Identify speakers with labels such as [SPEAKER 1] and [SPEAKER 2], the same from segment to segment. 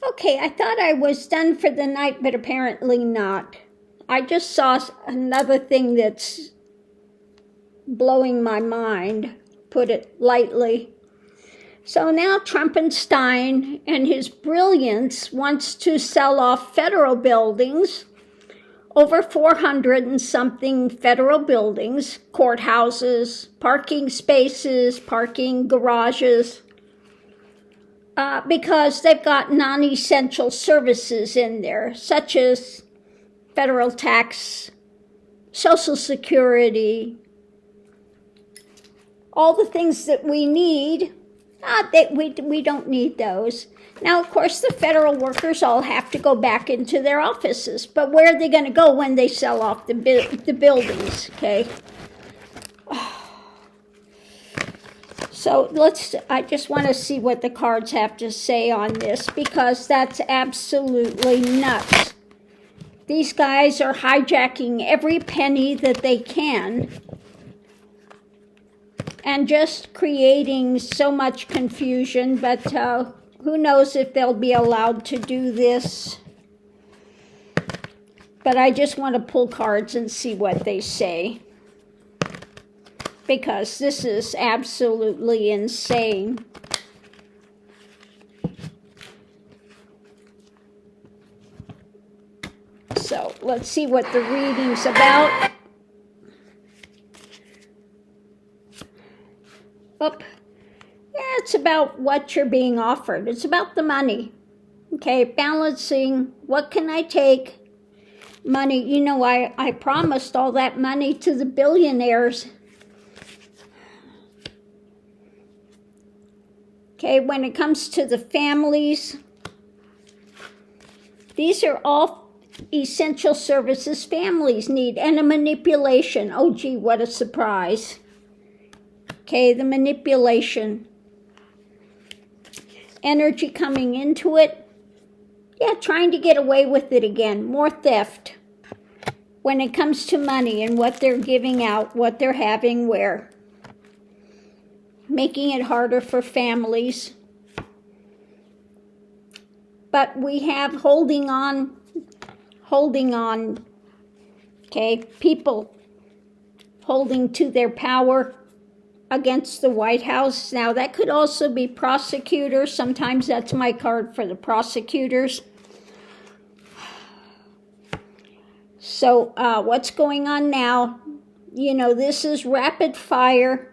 [SPEAKER 1] Okay, I thought I was done for the night, but apparently not. I just saw another thing that's blowing my mind, put it lightly. So now Trumpenstein and his brilliance wants to sell off federal buildings, over 400 and something federal buildings, courthouses, parking spaces, parking garages, because they've got non-essential services in there, such as federal tax, Social Security, all the things that we need. We don't need those. Now, of course, the federal workers all have to go back into their offices, but where are they going to go when they sell off the buildings, okay? So I just want to see what the cards have to say on this, because that's absolutely nuts. These guys are hijacking every penny that they can and just creating so much confusion, but who knows if they'll be allowed to do this. But I just want to pull cards and see what they say, because this is absolutely insane. So let's see what the reading's about. Yeah, it's about what you're being offered. It's about the money. Okay, balancing, what can I take? Money, you know, I promised all that money to the billionaires. Okay, when it comes to the families, these are all essential services families need, and a manipulation. Oh, gee, what a surprise. Okay, the manipulation. Energy coming into it. Yeah, trying to get away with it again. More theft. When it comes to money and what they're giving out, what they're having where. Making it harder for families. But we have holding on. Okay, people holding to their power against the White House. Now, that could also be prosecutors. Sometimes that's my card for the prosecutors. So, what's going on now? You know, this is rapid fire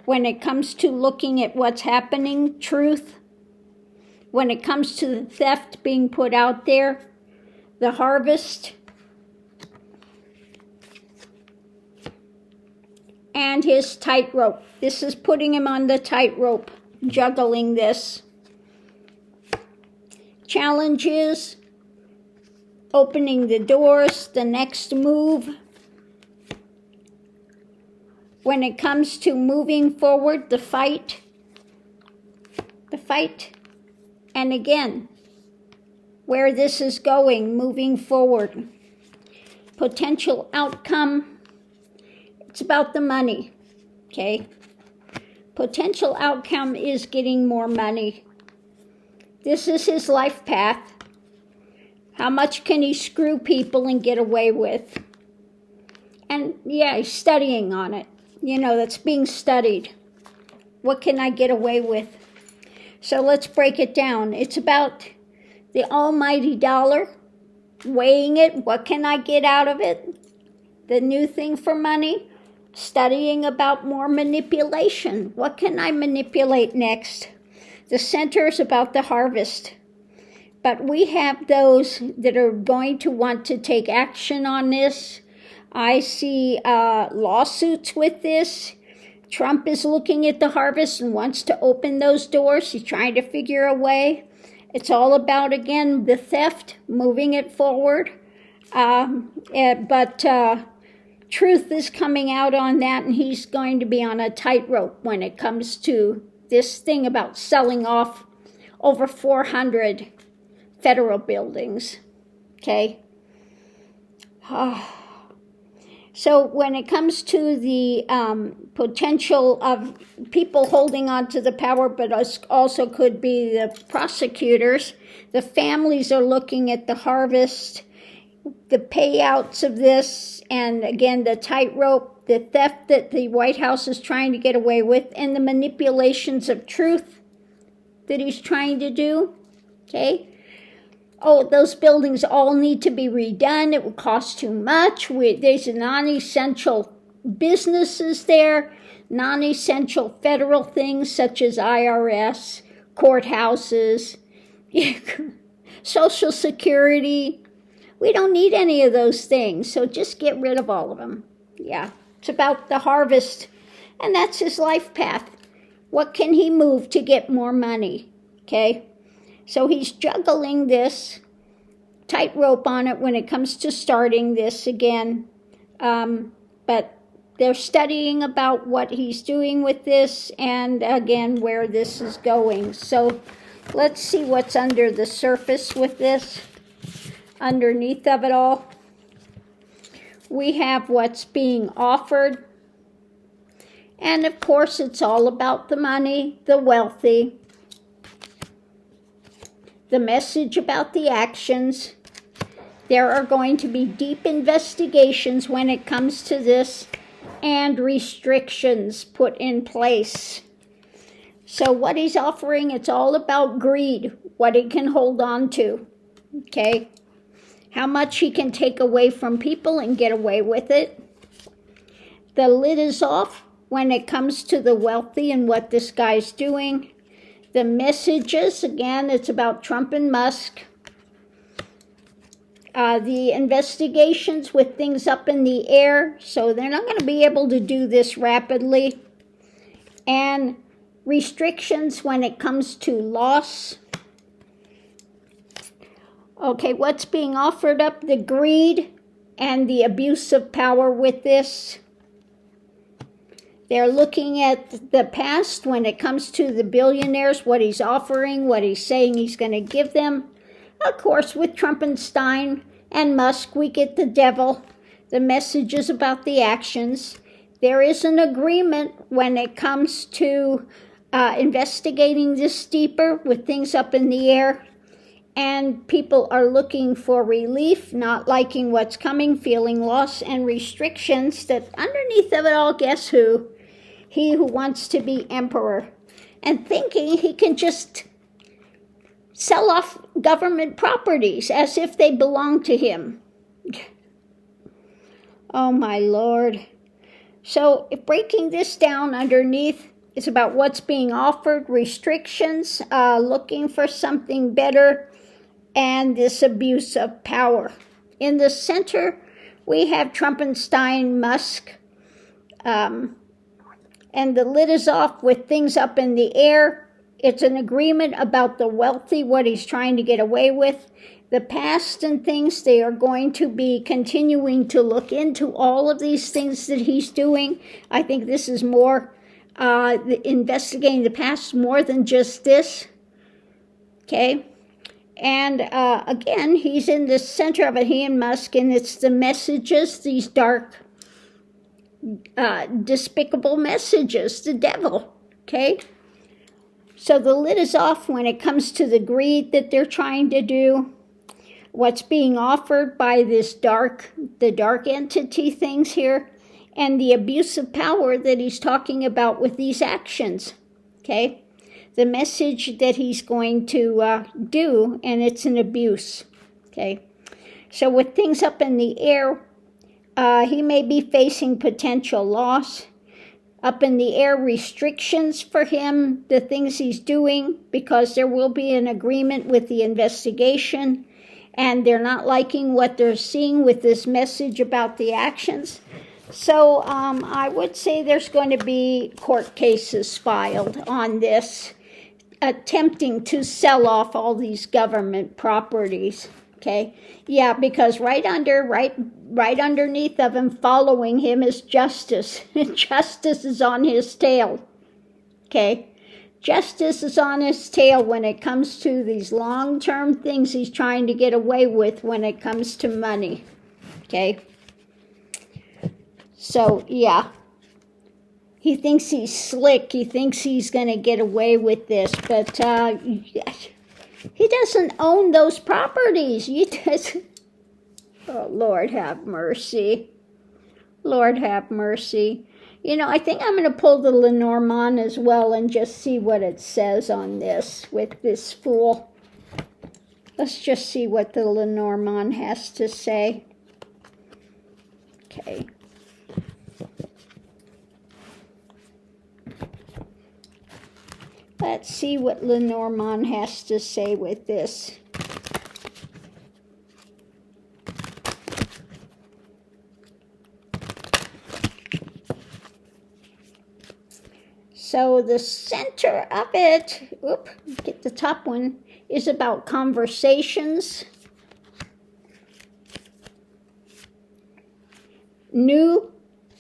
[SPEAKER 1] when it comes to looking at what's happening, truth. When it comes to the theft being put out there, the harvest, and his tightrope. This is putting him on the tightrope, juggling this. Challenges, opening the doors, the next move. When it comes to moving forward, the fight. And again, where this is going, moving forward. Potential outcome. It's about the money, okay? Potential outcome is getting more money. This is his life path. How much can he screw people and get away with? And yeah, he's studying on it. You know, that's being studied. What can I get away with? So let's break it down. It's about the almighty dollar, weighing it. What can I get out of it? The new thing for money. Studying about more manipulation. What can I manipulate next? The center is about the harvest. But we have those that are going to want to take action on this. I see lawsuits with this. Trump is looking at the harvest and wants to open those doors. He's trying to figure a way. It's all about, again, the theft, moving it forward. But truth is coming out on that, and he's going to be on a tightrope when it comes to this thing about selling off over 400 federal buildings. Okay? So when it comes to the potential of people holding on to the power, but also could be the prosecutors, the families are looking at the harvest, the payouts of this, and again, the tightrope, the theft that the White House is trying to get away with, and the manipulations of truth that he's trying to do, okay? Oh, those buildings all need to be redone. It would cost too much. There's non-essential businesses there, non-essential federal things such as IRS, courthouses, Social Security. We don't need any of those things, so just get rid of all of them. Yeah, it's about the harvest, and that's his life path. What can he move to get more money, okay? So he's juggling this tightrope on it when it comes to starting this again. But they're studying about what he's doing with this and, again, where this is going. So let's see what's under the surface with this. Underneath of it all, we have what's being offered. And, of course, it's all about the money, the wealthy, the message about the actions. There are going to be deep investigations when it comes to this and restrictions put in place. So what he's offering, it's all about greed, what he can hold on to, okay? How much he can take away from people and get away with it. The lid is off when it comes to the wealthy and what this guy's doing. The messages, again, it's about Trump and Musk. The investigations with things up in the air, so they're not going to be able to do this rapidly. And restrictions when it comes to loss. Okay, what's being offered up? The greed and the abuse of power with this. They're looking at the past when it comes to the billionaires, what he's offering, what he's saying he's going to give them. Of course, with Trumpenstein and Musk, we get the devil, the messages about the actions. There is an agreement when it comes to investigating this deeper with things up in the air. And people are looking for relief, not liking what's coming, feeling loss and restrictions that underneath of it all, guess who? He who wants to be emperor and thinking he can just sell off government properties as if they belong to him. Oh my Lord. So breaking this down underneath is about what's being offered, restrictions, looking for something better, and this abuse of power. In the center, we have Trumpenstein, Musk, and the lid is off with things up in the air. It's an agreement about the wealthy, what he's trying to get away with. The past and things, they are going to be continuing to look into all of these things that he's doing. I think this is more investigating the past more than just this. Okay? And again, he's in the center of it, he and Musk, and it's the messages, these dark, despicable messages, the devil, okay? So the lid is off when it comes to the greed that they're trying to do, what's being offered by this the dark entity things here, and the abuse of power that he's talking about with these actions, okay? The message that he's going to do, and it's an abuse, okay? So with things up in the air, he may be facing potential loss. Up in the air, restrictions for him, the things he's doing, because there will be an agreement with the investigation, and they're not liking what they're seeing with this message about the actions. So I would say there's going to be court cases filed on this, attempting to sell off all these government properties, okay? Yeah, because right underneath of him, following him, is justice. Justice is on his tail, okay? Justice is on his tail when it comes to these long-term things he's trying to get away with when it comes to money, okay? So, yeah. He thinks he's slick. He thinks he's going to get away with this. But he doesn't own those properties. He doesn't. Oh, Lord have mercy. Lord have mercy. You know, I think I'm going to pull the Lenormand as well and just see what it says on this with this fool. Let's just see what the Lenormand has to say. Okay. Let's see what Lenormand has to say with this. So the center of it, get the top one, is about conversations. New,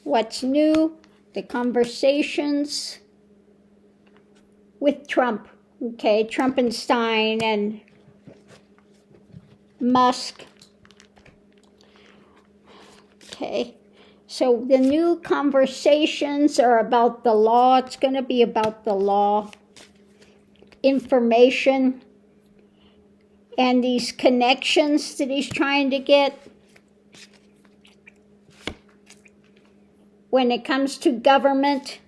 [SPEAKER 1] what's new, the conversations with Trump, okay, Trumpenstein and Musk. Okay, so the new conversations are about the law. It's going to be about the law, information, and these connections that he's trying to get. When it comes to government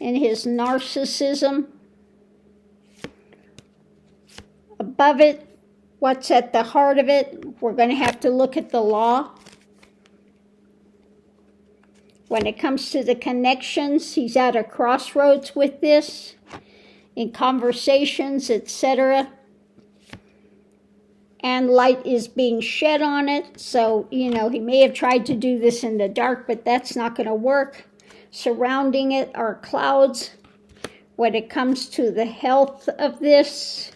[SPEAKER 1] and his narcissism. Above it, what's at the heart of it, we're going to have to look at the law. When it comes to the connections, he's at a crossroads with this, in conversations, etc. And light is being shed on it, so, you know, he may have tried to do this in the dark, but that's not going to work. Surrounding it are clouds. When it comes to the health of this,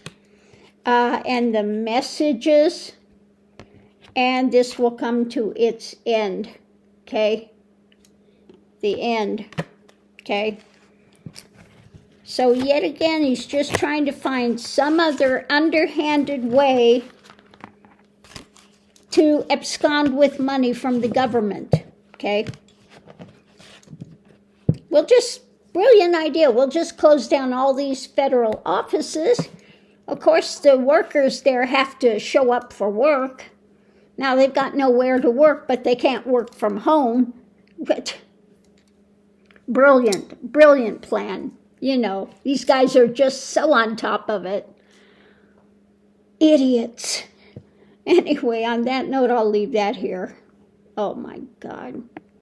[SPEAKER 1] and the messages, and this will come to its end, okay? The end, okay? So yet again, he's just trying to find some other underhanded way to abscond with money from the government, okay? Brilliant idea, we'll just close down all these federal offices. Of course, the workers there have to show up for work. Now, they've got nowhere to work, but they can't work from home. But brilliant plan. You know, these guys are just so on top of it. Idiots. Anyway, on that note, I'll leave that here. Oh, my God.